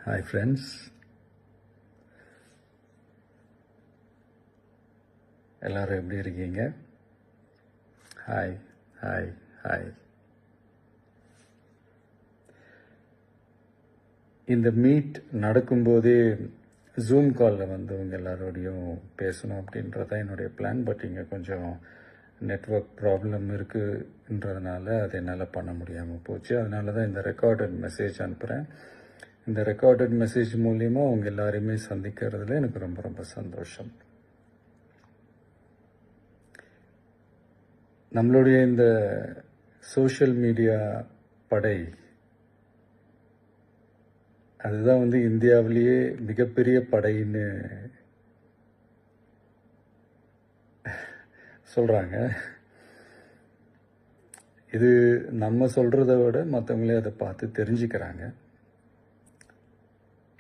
Hi friends, எல்லாரும் எப்படி இருக்கீங்க? Hi hi hi. இந்த மீட் நடக்கும்போதே ஜூம் காலில் வந்து உங்கள் எல்லாரோடையும் பேசணும் அப்படின்றதான் என்னுடைய பிளான். பட் இங்கே கொஞ்சம் நெட்வொர்க் ப்ராப்ளம் இருக்குன்றதுனால அதை என்னால் பண்ண முடியாமல் போச்சு. அதனால தான் இந்த ரெக்கார்டட் மெசேஜ் அனுப்புகிறேன். இந்த ரெக்கார்டட் மெசேஜ் மூலிமா உங்கள் எல்லாரையுமே சந்திக்கிறதுல எனக்கு ரொம்ப ரொம்ப சந்தோஷம். நம்மளுடைய இந்த சோஷியல் மீடியா படை அதுதான் வந்து இந்தியாவிலேயே மிகப்பெரிய படைன்னு சொல்கிறாங்க. இது நம்ம சொல்கிறத விட மற்றவங்களே அதை பார்த்து தெரிஞ்சுக்கிறாங்க.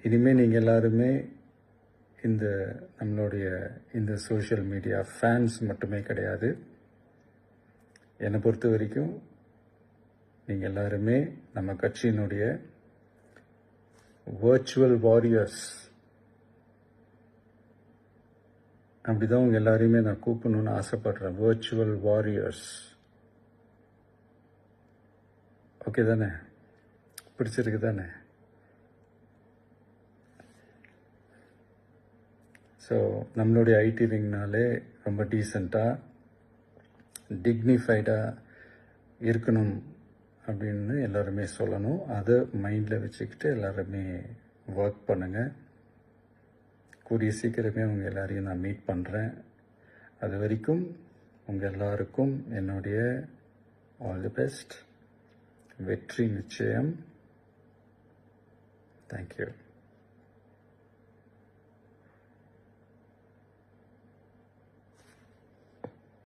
இனிமேல் நீங்கள் எல்லாருமே இந்த நம்மளுடைய இந்த சோஷியல் மீடியா ஃபேன்ஸ் மட்டுமே கிடையாது. என்னை பொறுத்த வரைக்கும் நீங்கள் எல்லாருமே நம்ம கட்சியினுடைய வர்ச்சுவல் வாரியர்ஸ். அப்படிதான் உங்கள் எல்லாரையுமே நான் கூப்பிடணும்னு ஆசைப்படுறேன். Virtual warriors. ஓகே தானே? பிடிச்சிருக்கு தானே? ஸோ நம்மளுடைய ஐடி விங்னாலே ரொம்ப டீசெண்டாக டிக்னிஃபைடாக இருக்கணும் அப்படின்னு எல்லாருமே சொல்லணும். அதை மைண்டில் வச்சுக்கிட்டு எல்லாருமே ஒர்க் பண்ணுங்கள். கூடிய சீக்கிரமே உங்கள் எல்லாரையும் நான் மீட் பண்ணுறேன். அது வரைக்கும் உங்கள் எல்லாருக்கும் என்னுடைய ஆல் தி பெஸ்ட். வெற்றி நிச்சயம். தேங்க்யூ.